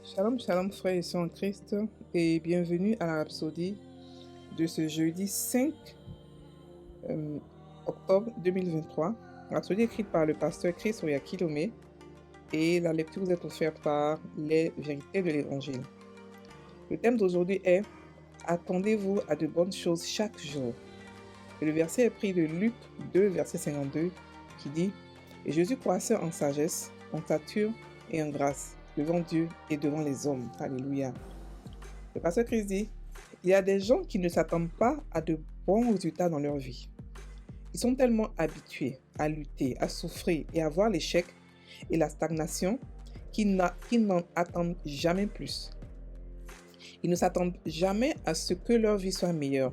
Shalom, shalom, frères et sœurs en Christ, et bienvenue à la rhapsodie de ce jeudi 5 euh, octobre 2023. Rhapsodie écrite par le pasteur Chris Oyakilome, et la lecture vous est offerte par les vérités de l'Évangile. Le thème d'aujourd'hui est « Attendez-vous à de bonnes choses chaque jour ». Et le verset est pris de Luc 2, verset 52, qui dit « Et Jésus croissait en sagesse, en stature et en grâce, devant Dieu et devant les hommes. » Alléluia. Le pasteur Christ dit, il y a des gens qui ne s'attendent pas à de bons résultats dans leur vie. Ils sont tellement habitués à lutter, à souffrir et à voir l'échec et la stagnation qu'ils n'en attendent jamais plus. Ils ne s'attendent jamais à ce que leur vie soit meilleure.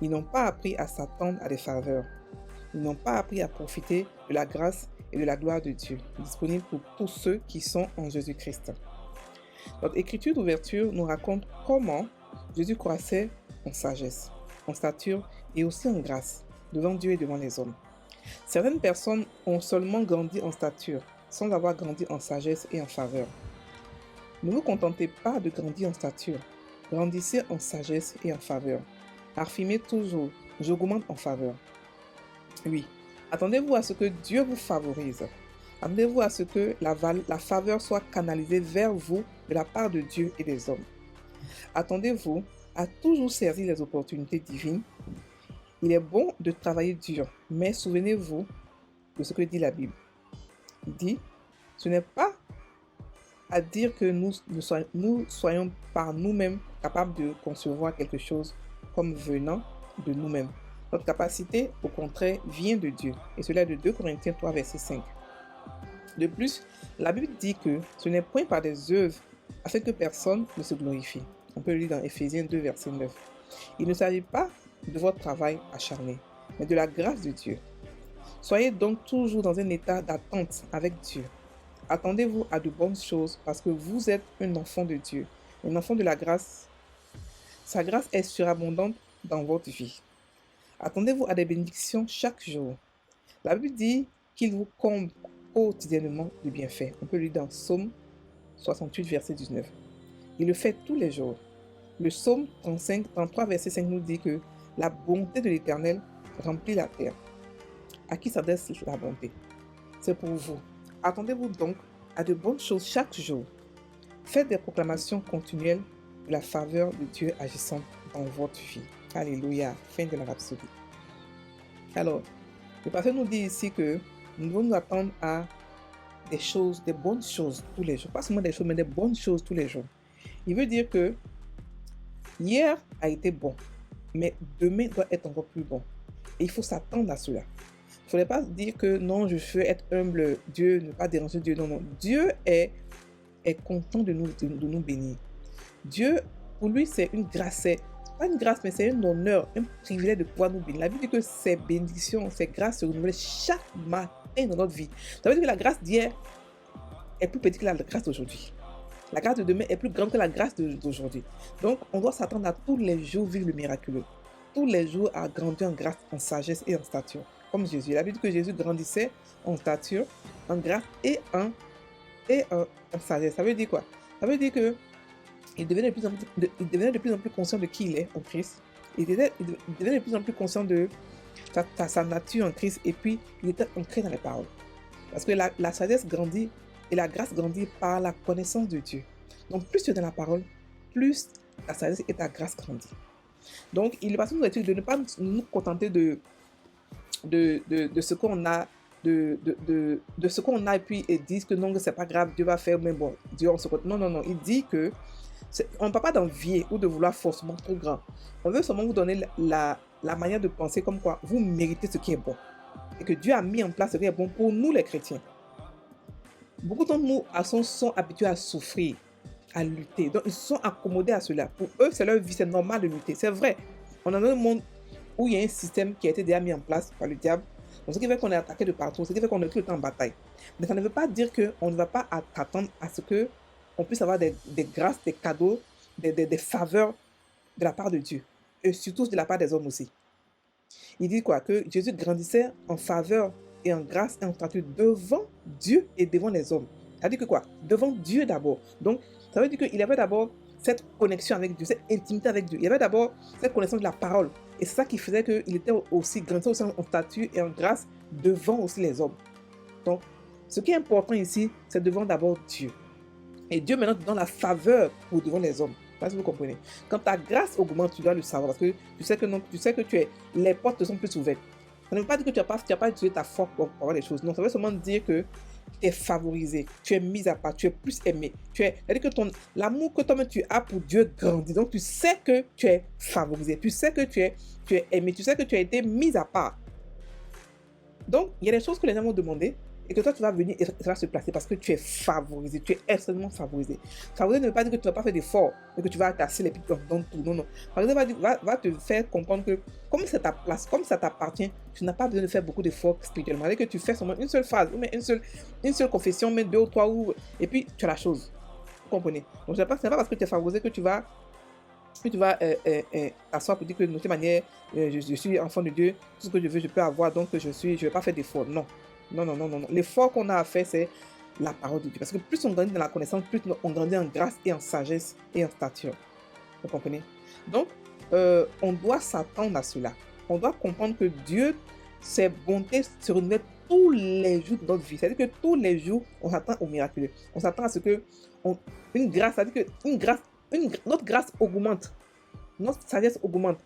Ils n'ont pas appris à s'attendre à des faveurs. Ils n'ont pas appris à profiter de la grâce et de la gloire de Dieu, disponible pour tous ceux qui sont en Jésus-Christ. Notre écriture d'ouverture nous raconte comment Jésus croissait en sagesse, en stature et aussi en grâce, devant Dieu et devant les hommes. Certaines personnes ont seulement grandi en stature, sans avoir grandi en sagesse et en faveur. Ne vous contentez pas de grandir en stature, grandissez en sagesse et en faveur. Affirmez toujours, j'augmente en faveur. Oui, attendez-vous à ce que Dieu vous favorise. Attendez-vous à ce que la faveur soit canalisée vers vous de la part de Dieu et des hommes. Attendez-vous à toujours saisir les opportunités divines. Il est bon de travailler dur, mais souvenez-vous de ce que dit la Bible. Il dit, ce n'est pas à dire que nous soyons par nous-mêmes capables de concevoir quelque chose comme venant de nous-mêmes. Notre capacité, au contraire, vient de Dieu. Et cela est de 2 Corinthiens 3, verset 5. De plus, la Bible dit que ce n'est point par des œuvres afin que personne ne se glorifie. On peut le lire dans Éphésiens 2, verset 9. Il ne s'agit pas de votre travail acharné, mais de la grâce de Dieu. Soyez donc toujours dans un état d'attente avec Dieu. Attendez-vous à de bonnes choses parce que vous êtes un enfant de Dieu, un enfant de la grâce. Sa grâce est surabondante dans votre vie. Attendez-vous à des bénédictions chaque jour. La Bible dit qu'il vous comble quotidiennement de bienfaits. On peut lire dans Psaume 68, verset 19. Il le fait tous les jours. Le Psaume 33, verset 5 nous dit que la bonté de l'Éternel remplit la terre. À qui s'adresse la bonté? C'est pour vous. Attendez-vous donc à de bonnes choses chaque jour. Faites des proclamations continuelles de la faveur de Dieu agissant dans votre vie. Alléluia. Fin de la rhapsodie. Alors, le pasteur nous dit ici que nous devons nous attendre à des choses, des bonnes choses tous les jours. Pas seulement des choses, mais des bonnes choses tous les jours. Il veut dire que hier a été bon, mais demain doit être encore plus bon. Et il faut s'attendre à cela. Il ne faudrait pas dire que non, je veux être humble, Dieu, ne pas déranger Dieu. Non, non. Dieu est content de nous bénir. Dieu, pour lui, c'est une grâce. C'est pas une grâce, mais c'est un honneur, un privilège de pouvoir nous bénir. La Bible dit que ces bénédictions, ces grâces se renouvellent chaque matin dans notre vie. Ça veut dire que la grâce d'hier est plus petite que la grâce d'aujourd'hui. La grâce de demain est plus grande que la grâce d'aujourd'hui. Donc, on doit s'attendre à tous les jours vivre le miraculeux. Tous les jours à grandir en grâce, en sagesse et en stature. Comme Jésus. La Bible dit que Jésus grandissait en stature, en grâce et en sagesse. Ça veut dire quoi? Ça veut dire que il devenait de plus en plus conscient de qui il est en Christ. Il devenait de plus en plus conscient de sa nature en Christ. Et puis, il était ancré dans les paroles. Parce que la sagesse grandit et la grâce grandit par la connaissance de Dieu. Donc, plus tu es dans la parole, plus ta sagesse et ta grâce grandit. Donc, il est passé nous de ne pas nous contenter de ce qu'on a, de ce qu'on a et puis ils disent que non, que c'est pas grave, Dieu va faire, mais bon, Dieu on se compte. Non, non, non, il dit que on ne peut pas d'envier ou de vouloir forcément trop grand. On veut seulement vous donner la manière de penser comme quoi vous méritez ce qui est bon. Et que Dieu a mis en place ce qui est bon pour nous les chrétiens. Beaucoup d'entre nous sont habitués à souffrir, à lutter. Donc ils se sont accommodés à cela. Pour eux, c'est leur vie, c'est normal de lutter. C'est vrai. On est dans un monde où il y a un système qui a été déjà mis en place par le diable. Donc ce qui fait qu'on est attaqué de partout, ce qui fait qu'on est tout le temps en bataille. Mais ça ne veut pas dire qu'on ne va pas attendre à ce que on puisse avoir des grâces, des cadeaux, des faveurs de la part de Dieu. Et surtout de la part des hommes aussi. Il dit quoi? Que Jésus grandissait en faveur et en grâce et en stature devant Dieu et devant les hommes. Ça veut dire que quoi? Devant Dieu d'abord. Donc, ça veut dire qu'il y avait d'abord cette connexion avec Dieu, cette intimité avec Dieu. Il y avait d'abord cette connaissance de la parole. Et c'est ça qui faisait qu'il était aussi grandissait aussi en stature et en grâce devant aussi les hommes. Donc, ce qui est important ici, c'est devant d'abord Dieu. Et Dieu maintenant te donne la faveur pour devant les hommes. Je sais pas si vous comprenez. Quand ta grâce augmente, tu dois le savoir parce que tu sais que non, tu sais que les portes te sont plus ouvertes. Ça ne veut pas dire que tu n'as pas utilisé ta force pour avoir les choses. Non, ça veut seulement dire que tu es favorisé, tu es mis à part, tu es plus aimé. C'est-à-dire que l'amour que toi-même tu as pour Dieu grandit. Donc tu sais que tu es favorisé, tu sais que tu es aimé, tu sais que tu as été mis à part. Donc il y a des choses que les gens vont demander et que toi tu vas venir et ça va se placer parce que tu es favorisé, tu es extrêmement favorisé. Favorisé ne veut pas dire que tu ne vas pas faire d'efforts et que tu vas tasser les pieds dans tout. Non, non. Favorisé va te faire comprendre que comme c'est ta place, comme ça t'appartient, tu n'as pas besoin de faire beaucoup d'efforts spirituellement. C'est-à-dire que tu fais seulement une seule phrase, ou une seule confession, mais 2 ou 3, et puis tu as la chose. Vous comprenez? Donc ce n'est pas parce que tu es favorisé que tu vas t'asseoir pour dire que de toute manière, je suis enfant de Dieu, tout ce que je veux, je peux avoir, donc je ne vais pas faire d'efforts. Non. Non, non, non, non, non. L'effort qu'on a à faire, c'est la parole de Dieu. Parce que plus on grandit dans la connaissance, plus on grandit en grâce et en sagesse et en stature. Vous comprenez? Donc, on doit s'attendre à cela. On doit comprendre que Dieu, ses bontés se renouvellent tous les jours de notre vie. C'est-à-dire que tous les jours, on s'attend au miraculeux. On s'attend à ce que une grâce, c'est-à-dire que notre grâce augmente. Notre sagesse augmente.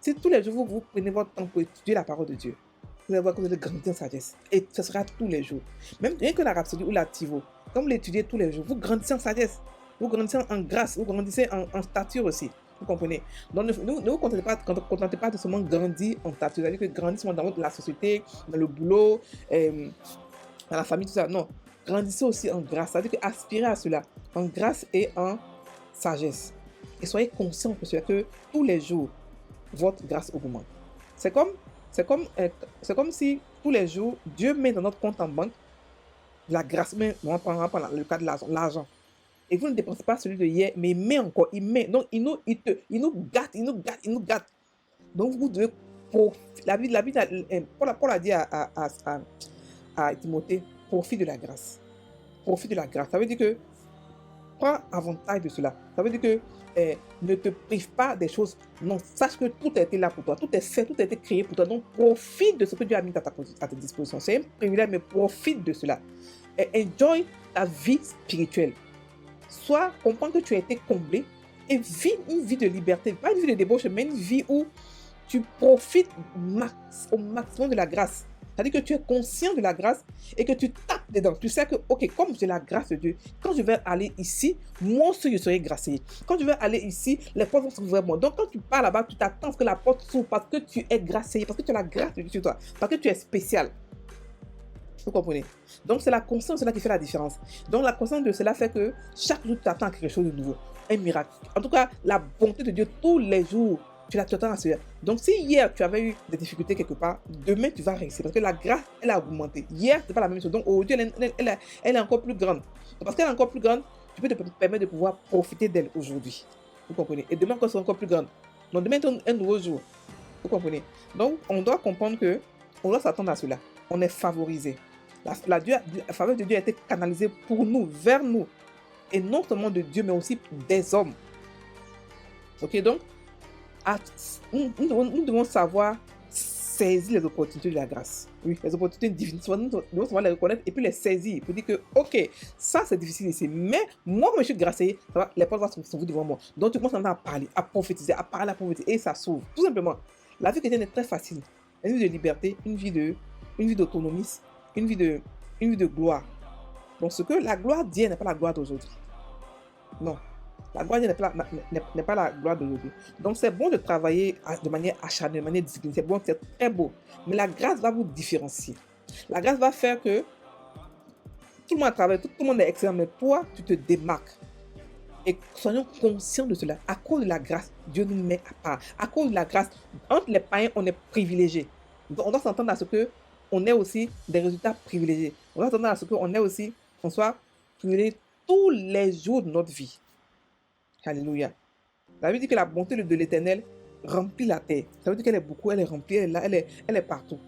Si tous les jours, vous prenez votre temps pour étudier la parole de Dieu, vous allez voir que vous allez grandir en sagesse. Et ce sera tous les jours. Même rien que la rhapsodie ou la Tivo, quand vous l'étudiez tous les jours, vous grandissez en sagesse. Vous grandissez en grâce. Vous grandissez en stature aussi. Vous comprenez? Donc, ne vous contentez pas de seulement grandir en stature. C'est-à-dire que grandissez dans la société, dans le boulot, dans la famille, tout ça. Non. Grandissez aussi en grâce. C'est-à-dire que aspirez à cela. En grâce et en sagesse. Et soyez conscients que tous les jours, votre grâce augmente. C'est comme si tous les jours, Dieu met dans notre compte en banque la grâce. Mais on va prendre le cas de l'argent. Et vous ne dépensez pas celui de hier, mais il met encore, il met. Donc, il nous gâte. Donc, vous devez, Paul a dit à Timothée, profite de la grâce. Profite de la grâce. Ça veut dire que prends avantage de cela. Ça veut dire que ne te prive pas des choses. Non, sache que tout a été là pour toi. Tout est fait, tout a été créé pour toi. Donc, profite de ce que Dieu a mis à ta disposition. C'est un privilège, mais profite de cela. Et enjoy ta vie spirituelle. Soit comprends que tu as été comblé et vis une vie de liberté. Pas une vie de débauche, mais une vie où tu profites au maximum de la grâce. C'est-à-dire que tu es conscient de la grâce et que tu tapes dedans. Tu sais que, ok, comme j'ai la grâce de Dieu, quand je vais aller ici, moi aussi je serai gracié. Quand je vais aller ici, les portes vont s'ouvrir moi. Donc quand tu pars là-bas, tu t'attends à ce que la porte s'ouvre parce que tu es gracié, parce que tu as la grâce de Dieu sur toi, parce que tu es spécial. Vous comprenez? Donc c'est la conscience de cela qui fait la différence. Donc la conscience de cela fait que chaque jour tu t'attends à quelque chose de nouveau. Un miracle. En tout cas, la bonté de Dieu tous les jours. Tu t'attends à cela. Donc, si hier, tu avais eu des difficultés quelque part, demain, tu vas réussir. Parce que la grâce, elle a augmenté. Hier, ce n'est pas la même chose. Donc, aujourd'hui, elle est encore plus grande. Donc, parce qu'elle est encore plus grande, tu peux te permettre de pouvoir profiter d'elle aujourd'hui. Vous comprenez? Et demain, quand elle sera encore plus grande. Donc, demain, c'est un nouveau jour. Vous comprenez? Donc, on doit comprendre que on doit s'attendre à cela. On est favorisé. La faveur de Dieu a été canalisée pour nous, vers nous. Et non seulement de Dieu, mais aussi des hommes. Ok, donc, nous devons savoir saisir les opportunités de la grâce. Oui, les opportunités divines. Nous devons savoir les reconnaître et puis les saisir. Pour dire que, ok, ça c'est difficile ici, mais moi, je suis gracié, ça va, les portes vont s'ouvrir devant moi. Donc tu commences à parler, à prophétiser, à parler, à prophétiser, et ça s'ouvre. Tout simplement. La vie chrétienne est très facile. Une vie de liberté, une vie d'autonomie, une vie de gloire. Donc ce que la gloire d'hier n'est pas la gloire d'aujourd'hui. Non. La gloire n'est pas la gloire d'aujourd'hui. Donc, c'est bon de travailler de manière acharnée, de manière disciplinée. C'est bon, c'est très beau. Mais la grâce va vous différencier. La grâce va faire que tout le monde travaille, tout le monde est excellent, mais toi, tu te démarques. Et soyons conscients de cela. À cause de la grâce, Dieu nous met à part. À cause de la grâce, entre les païens, on est privilégiés. Donc, on doit s'entendre à ce qu'on ait aussi des résultats privilégiés. On doit s'entendre à ce qu'on soit privilégié tous les jours de notre vie. Alléluia. Ça veut dire que la bonté de l'Éternel remplit la terre. Ça veut dire qu'elle est beaucoup, elle est remplie, elle est là, elle est partout.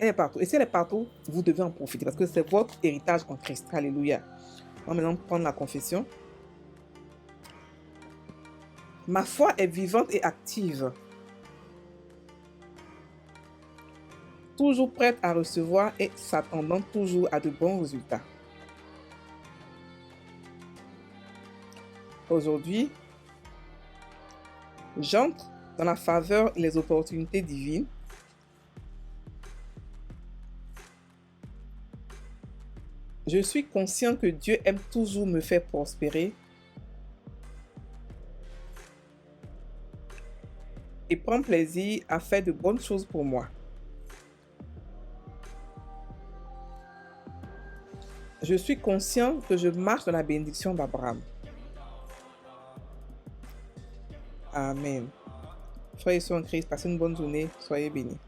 Elle est partout. Et si elle est partout, vous devez en profiter parce que c'est votre héritage en Christ. Alléluia. On va maintenant prendre la confession. Ma foi est vivante et active, toujours prête à recevoir et s'attendant toujours à de bons résultats. Aujourd'hui, j'entre dans la faveur et les opportunités divines. Je suis conscient que Dieu aime toujours me faire prospérer et prend plaisir à faire de bonnes choses pour moi. Je suis conscient que je marche dans la bénédiction d'Abraham. Amen. Frères et sœurs en Christ, passez une bonne journée. Soyez bénis.